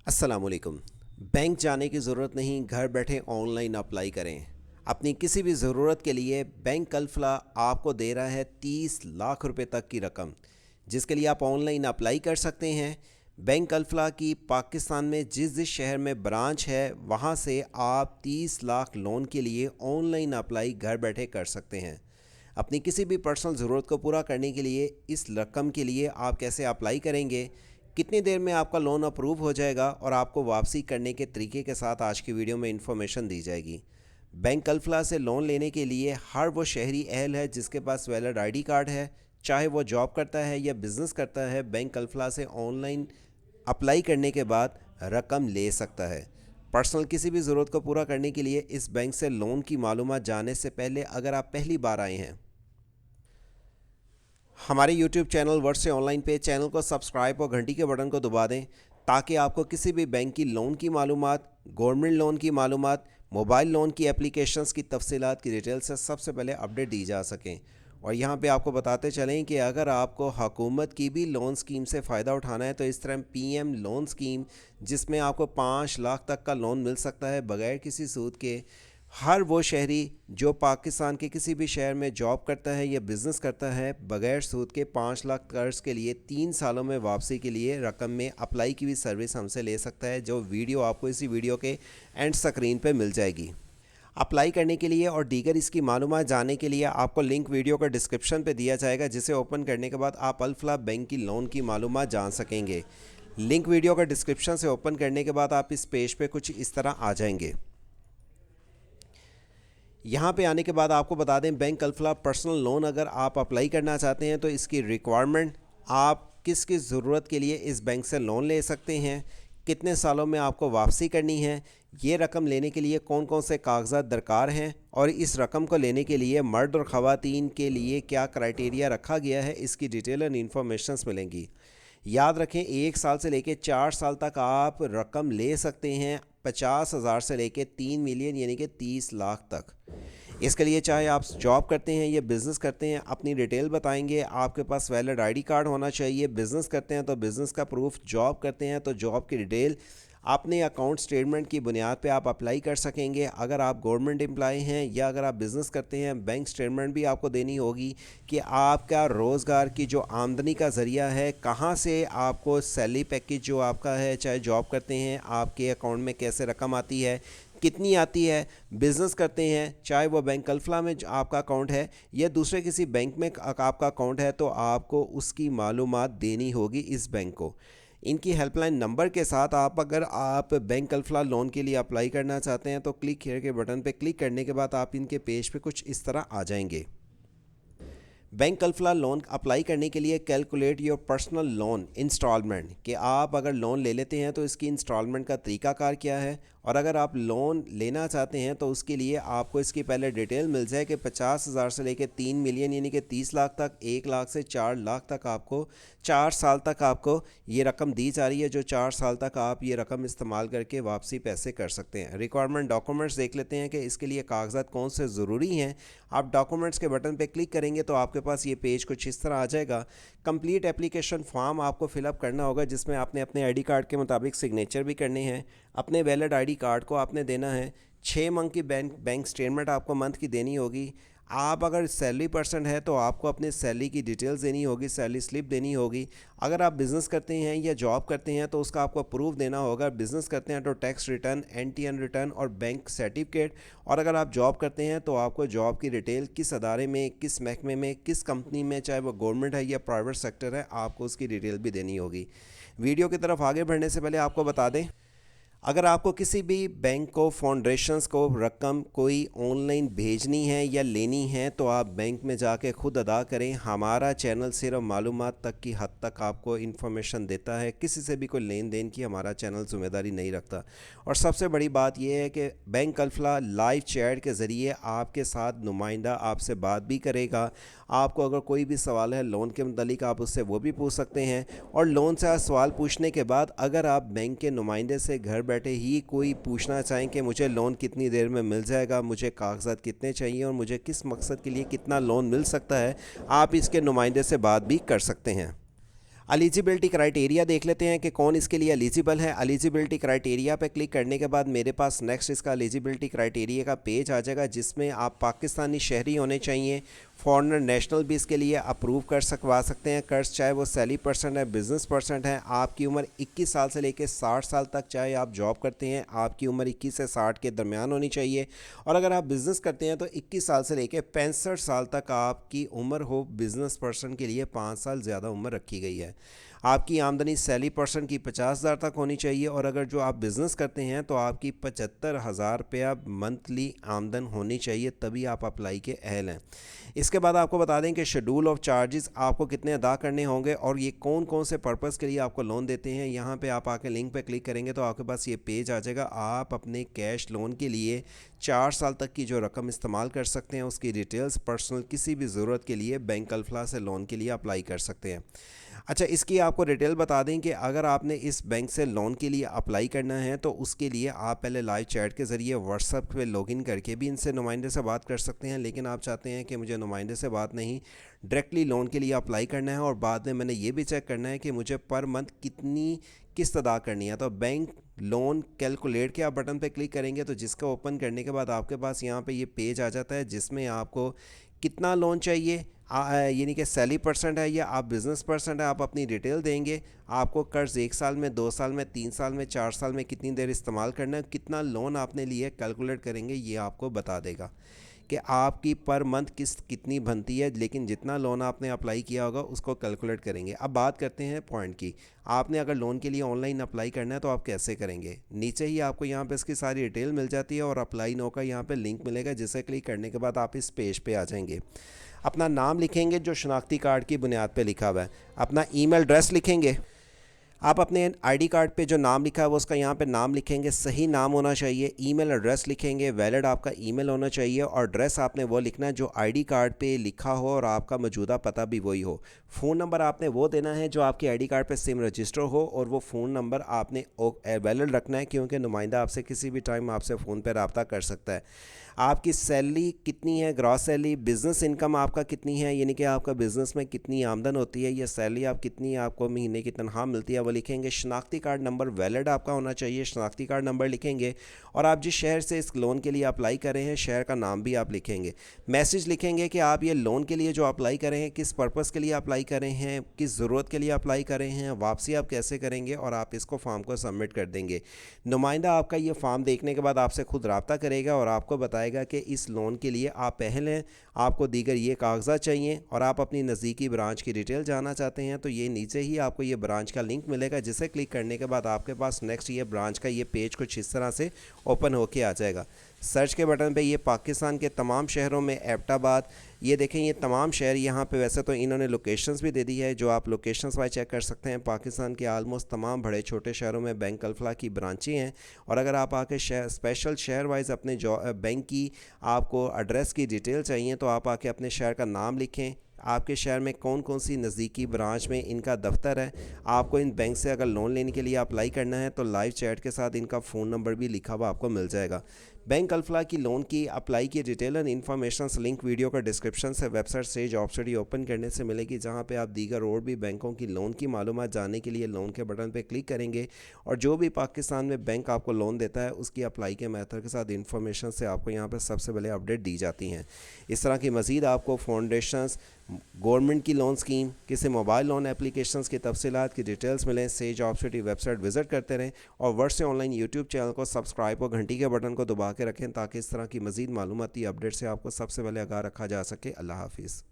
अस्सलामुअलैकुम। बैंक जाने की ज़रूरत नहीं, घर बैठे ऑनलाइन अप्लाई करें। अपनी किसी भी ज़रूरत के लिए बैंक कलफला आपको दे रहा है 30 लाख रुपए तक की रकम, जिसके लिए आप ऑनलाइन अप्लाई कर सकते हैं। बैंक कलफला की पाकिस्तान में जिस जिस शहर में ब्रांच है वहाँ से आप 30 लाख लोन के लिए ऑनलाइन अप्लाई घर बैठे कर सकते हैं। अपनी किसी भी पर्सनल ज़रूरत को पूरा करने के लिए इस रकम के लिए आप कैसे अप्लाई करेंगे, कितनी देर में आपका लोन अप्रूव हो जाएगा और आपको वापसी करने के तरीके के साथ आज की वीडियो में इन्फॉर्मेशन दी जाएगी। बैंक कलफला से लोन लेने के लिए हर वो शहरी अहल है जिसके पास वैलिड आईडी कार्ड है, चाहे वो जॉब करता है या बिज़नेस करता है, बैंक कलफला से ऑनलाइन अप्लाई करने के बाद रकम ले सकता है। पर्सनल किसी भी ज़रूरत को पूरा करने के लिए इस बैंक से लोन की मालूमात जानने से पहले अगर आप पहली बार आए हैं, हमारे YouTube चैनल वर्ड से ऑनलाइन पे चैनल को सब्सक्राइब और घंटी के बटन को दबा दें ताकि आपको किसी भी बैंक की लोन की मालूमात, गवर्नमेंट लोन की मालूमात, मोबाइल लोन की एप्लीकेशंस की तफसीलात की डिटेल से सबसे पहले अपडेट दी जा सकें। और यहाँ पे आपको बताते चलें कि अगर आपको हुकूमत की भी लोन स्कीम से फ़ायदा उठाना है तो इस तरह PM लोन स्कीम, जिसमें आपको 5 लाख तक का लोन मिल सकता है बग़ैर किसी सूद के। हर वो शहरी जो पाकिस्तान के किसी भी शहर में जॉब करता है या बिज़नेस करता है बग़ैर सूद के 5 लाख कर्ज के लिए 3 सालों में वापसी के लिए रकम में अप्लाई की हुई सर्विस हमसे ले सकता है, जो वीडियो आपको इसी वीडियो के एंड स्क्रीन पे मिल जाएगी। अप्लाई करने के लिए और दीगर इसकी मालूमात जानने के लिए आपको लिंक वीडियो का डिस्क्रिप्शन पे दिया जाएगा, जिसे ओपन करने के बाद आप अल-फलाह बैंक की लोन की मालूमात जान सकेंगे। लिंक वीडियो का डिस्क्रिप्शन से ओपन करने के बाद आप इस पेज पे कुछ इस तरह आ जाएंगे। यहाँ पे आने के बाद आपको बता दें, बैंक कलफला पर्सनल लोन अगर आप अप्लाई करना चाहते हैं तो इसकी रिक्वायरमेंट, आप किस किस ज़रूरत के लिए इस बैंक से लोन ले सकते हैं, कितने सालों में आपको वापसी करनी है, ये रकम लेने के लिए कौन कौन से कागजात दरकार हैं और इस रकम को लेने के लिए मर्द और ख़वातीन के लिए क्या क्राइटेरिया रखा गया है, इसकी डिटेल एंड इन्फॉर्मेशन मिलेंगी। याद रखें, 1 साल से लेकर 4 साल तक आप रकम ले सकते हैं, 50,000 से लेकर 3 मिलियन यानी कि 30 लाख तक। इसके लिए चाहे आप जॉब करते हैं या बिज़नेस करते हैं, अपनी डिटेल बताएंगे। आपके पास वैलिड आईडी कार्ड होना चाहिए। बिज़नेस करते हैं तो बिज़नेस का प्रूफ, जॉब करते हैं तो जॉब की डिटेल। अपने अकाउंट स्टेटमेंट की बुनियाद पे आप अप्लाई कर सकेंगे। अगर आप गवर्नमेंट एम्प्लॉय हैं या अगर आप बिज़नेस करते हैं, बैंक स्टेटमेंट भी आपको देनी होगी कि आपका रोज़गार की जो आमदनी का ज़रिया है, कहाँ से आपको सैलरी पैकेज जो आपका है, चाहे जॉब करते हैं, आपके अकाउंट में कैसे रकम आती है, कितनी आती है। बिज़नेस करते हैं, चाहे वो बैंक कलफला में आपका अकाउंट है या दूसरे किसी बैंक में आपका अकाउंट है, तो आपको उसकी मालूमात देनी होगी इस बैंक को। इनकी हेल्पलाइन नंबर के साथ अगर आप बैंक कलफला लोन के लिए अप्लाई करना चाहते हैं तो क्लिक हियर के बटन पे क्लिक करने के बाद आप इनके पेज पे कुछ इस तरह आ जाएंगे। बैंक कलफला लोन अप्लाई करने के लिए calculate your personal loan instalment, कि आप अगर लोन ले लेते हैं तो इसकी इंस्टॉलमेंट का तरीकाकार क्या है, और अगर आप लोन लेना चाहते हैं तो उसके लिए आपको इसकी पहले डिटेल मिल जाए कि 50,000 से लेकर 3 मिलियन यानी कि 30 लाख तक, 1 लाख से 4 लाख तक आपको 4 साल तक आपको ये रकम दी जा रही है, जो 4 साल तक आप ये रकम इस्तेमाल करके वापसी पैसे कर सकते हैं। रिक्वायरमेंट डॉक्यूमेंट्स देख लेते हैं कि इसके लिए कागजात कौन से ज़रूरी हैं। आप डॉक्यूमेंट्स के बटन पे क्लिक करेंगे तो आपके पास ये पेज कुछ इस तरह आ जाएगा। कंप्लीट एप्लीकेशन फॉर्म आपको फिलअप करना होगा, जिसमें आपने अपने आईडी कार्ड के मुताबिक सिग्नेचर भी करने हैं। अपने वैलिड आईडी कार्ड को आपने देना है। 6 मंथ की बैंक स्टेटमेंट आपको मंथ की देनी होगी। आप अगर सैलरी पर्सन है तो आपको अपने सैलरी की डिटेल्स देनी होगी, सैलरी स्लिप देनी होगी। अगर आप बिज़नेस करते हैं या जॉब करते हैं तो उसका आपको प्रूफ देना होगा। बिज़नेस करते हैं तो टैक्स रिटर्न, NTN रिटर्न और बैंक सर्टिफिकेट। और अगर आप जॉब करते हैं तो आपको जॉब की डिटेल, किस अदारे में, किस महकमे में, किस कंपनी में, चाहे वो गवर्नमेंट है या प्राइवेट सेक्टर है, आपको उसकी डिटेल भी देनी होगी। वीडियो की तरफ आगे बढ़ने से पहले आपको बता दें, अगर आपको किसी भी बैंक को, फाउंडेशंस को रकम कोई ऑनलाइन भेजनी है या लेनी है तो आप बैंक में जाके खुद अदा करें। हमारा चैनल सिर्फ मालूमात तक की हद तक आपको इन्फॉर्मेशन देता है, किसी से भी कोई लेन देन की हमारा चैनल ज़िम्मेदारी नहीं रखता। और सबसे बड़ी बात यह है कि बैंक कलफला लाइव चैट के ज़रिए आपके साथ नुमाइंदा आपसे बात भी करेगा। आपको अगर कोई भी सवाल है लोन के मुतालिक, आप उससे वो भी पूछ सकते हैं। और लोन से सवाल पूछने के बाद अगर आप बैंक के नुमाइंदे से घर बैठे ही कोई पूछना चाहें कि मुझे लोन कितनी देर में मिल जाएगा, मुझे कागजात कितने चाहिए और मुझे किस मकसद के लिए कितना लोन मिल सकता है, आप इसके नुमाइंदे से बात भी कर सकते हैं। एलिजिबिलिटी क्राइटेरिया देख लेते हैं कि कौन इसके लिए एलिजिबल है। एलिजिबिलिटी क्राइटेरिया पे क्लिक करने के बाद मेरे पास नेक्स्ट इसका एलिजिबिलिटी क्राइटेरिया का पेज आ जाएगा, जिसमें आप पाकिस्तानी शहरी होने चाहिए, फॉरेनर नेशनल भी इसके लिए अप्रूव कर सकते हैं कर्ज, चाहे वो सैलरी पर्सन है, बिजनेस पर्सन है। आपकी उम्र 21 साल से लेकर 60 साल तक, चाहे आप जॉब करते हैं, आपकी उम्र 21 से 60 के दरमियान होनी चाहिए। और अगर आप बिज़नेस करते हैं तो 21 साल से लेकर 65 साल तक आपकी उम्र हो। बिज़नेस पर्सन के लिए 5 साल ज़्यादा उम्र रखी गई है। आपकी आमदनी सैलरी पर्सन की 50,000 तक होनी चाहिए, और अगर जो आप बिज़नेस करते हैं तो आपकी 75,000 रुपया मंथली आमदन होनी चाहिए, तभी आप अप्लाई के अहल हैं। इसके बाद आपको बता दें कि शेड्यूल ऑफ चार्जेस आपको कितने अदा करने होंगे और ये कौन कौन से पर्पज़ के लिए आपको लोन देते हैं। यहाँ पे आप आके लिंक पे क्लिक करेंगे तो आपके पास ये पेज आ जाएगा। आप अपने कैश लोन के लिए 4 साल तक की जो रकम इस्तेमाल कर सकते हैं, उसकी डिटेल्स पर्सनल किसी भी ज़रूरत के लिए बैंक अल्फला से लोन के लिए अप्लाई कर सकते हैं। अच्छा, इसकी आपको डिटेल बता दें कि अगर आपने इस बैंक से लोन के लिए अप्लाई करना है तो उसके लिए आप पहले लाइव चैट के ज़रिए व्हाट्सएप पे लॉगिन करके भी इनसे नुमाइंदे से बात कर सकते हैं। लेकिन आप चाहते हैं कि मुझे नुमाइंदे से बात नहीं, डायरेक्टली लोन के लिए अप्लाई करना है, और बाद में मैंने ये भी चेक करना है कि मुझे पर मंथ कितनी किस्त अदा करनी है, तो बैंक लोन कैलकुलेट के आप बटन पे क्लिक करेंगे तो जिसका ओपन करने के बाद आपके पास यहाँ पे ये पेज आ जाता है, जिसमें आपको कितना लोन चाहिए, यानी कि सैलरी परसेंट है या आप बिज़नेस परसेंट है, आप अपनी डिटेल देंगे। आपको कर्ज़ 1 साल में, 2 साल में, 3 साल में, 4 साल में कितनी देर इस्तेमाल करना है, कितना लोन आपने लिए कैलकुलेट करेंगे, ये आपको बता देगा कि आपकी पर मंथ किस्त कितनी बनती है। लेकिन जितना लोन आपने अप्लाई किया होगा उसको कैलकुलेट करेंगे। अब बात करते हैं पॉइंट की। आपने अगर लोन के लिए ऑनलाइन अप्लाई करना है तो आप कैसे करेंगे। नीचे ही आपको यहाँ पे इसकी सारी डिटेल मिल जाती है और अप्लाई नो का यहाँ पे लिंक मिलेगा, जिसे क्लिक करने के बाद आप इस पेज पे आ जाएंगे। अपना नाम लिखेंगे जो शनाख्ती कार्ड की बुनियाद पे लिखा हुआ है, अपना ईमेल एड्रेस लिखेंगे। आप अपने आईडी कार्ड पे जो नाम लिखा है वो उसका यहाँ पे नाम लिखेंगे, सही नाम होना चाहिए। ईमेल एड्रेस लिखेंगे, वैलिड आपका ईमेल होना चाहिए, और एड्रेस आपने वो लिखना है जो आईडी कार्ड पे लिखा हो और आपका मौजूदा पता भी वही हो। फ़ोन नंबर आपने वो देना है जो आपके आईडी कार्ड पे सिम रजिस्टर हो, और वो फ़ोन नंबर आपने वैलिड रखना है, क्योंकि नुमाइंदा आपसे किसी भी टाइम आपसे फ़ोन पर रब्ता कर सकता है। आपकी सैलरी कितनी है, ग्रॉस सैलरी, बिज़नेस इनकम आपका कितनी है, यानी कि आपका बिज़नेस में कितनी आमदन होती है, या सैलरी आप कितनी आपको महीने की तनख्वाह मिलती है, वो लिखेंगे। शनाख्ती कार्ड नंबर वैलिड आपका होना चाहिए, शनाख्ती कार्ड नंबर लिखेंगे। और आप जिस शहर से इस लोन के लिए अप्लाई कर रहे हैं, शहर का नाम भी आप लिखेंगे। मैसेज लिखेंगे कि आप ये लोन के लिए जो अप्लाई कर रहे हैं, किस पर्पज़ के लिए अप्लाई कर रहे हैं, किस ज़रूरत के लिए अप्लाई कर रहे हैं, वापसी आप कैसे करेंगे, और आप इसको फॉर्म को सबमिट कर देंगे। नुमाइंदा आपका ये फॉर्म देखने के बाद आपसे खुद रब्ता करेगा और आपको बताएगा कि इस लोन के लिए आप अहल हैं, आपको दीगर ये कागजात चाहिए, और आप अपनी नज़दीकी ब्रांच की डिटेल जानना चाहते हैं तो ये नीचे ही आपको ये ब्रांच का लिंक मिलेगा, जिसे क्लिक करने के बाद आपके पास नेक्स्ट ये ब्रांच का ये पेज कुछ इस तरह से ओपन होके आ जाएगा। सर्च के बटन पे ये पाकिस्तान के तमाम शहरों में एबटाबाद, ये देखें ये तमाम शहर यहाँ पे, वैसे तो इन्होंने लोकेशंस भी दे दी है जो आप लोकेशंस वाइज चेक कर सकते हैं। पाकिस्तान के आलमोस्ट तमाम बड़े छोटे शहरों में बैंक अल्फला की ब्रांचें हैं, और अगर आप आके स्पेशल शहर वाइज अपने बैंक की आपको एड्रेस की डिटेल चाहिए तो आप आके अपने शहर का नाम लिखें, आपके शहर में कौन कौन सी नज़दीकी ब्रांच में इनका दफ्तर है। आपको इन बैंक से अगर लोन लेने के लिए अप्लाई करना है तो लाइव चैट के साथ इनका फ़ोन नंबर भी लिखा हुआ आपको मिल जाएगा। बैंक अल्फला की लोन की अप्लाई की detail and information link video का डिस्क्रिप्शन से वेबसाइट से जॉब स्टडी ओपन करने से मिलेगी, जहां पे आप दीगर और भी बैंकों की लोन की मालूमात जानने के लिए लोन के बटन पे क्लिक करेंगे, और जो भी पाकिस्तान में बैंक आपको लोन देता है उसकी अप्लाई के मेथड के साथ इन्फॉर्मेशन से आपको यहाँ पर सबसे पहले अपडेट दी जाती हैं। इस तरह की मज़ीद आपको फाउंडेशंस, गवर्नमेंट की लोन स्कीम, किसी मोबाइल लोन एप्लीकेशंस की तफसीलात की डिटेल्स मिलें, से जॉब स्टडी वेबसाइट विज़िट करते रहें, और वर्ड से ऑनलाइन यूट्यूब चैनल को सब्सक्राइब और घंटी के बटन को दबा के रखें, ताकि इस तरह की मज़ीद मालूमाती अपडेट से आपको सबसे पहले आगाह रखा जा सके। अल्लाह हाफिज़।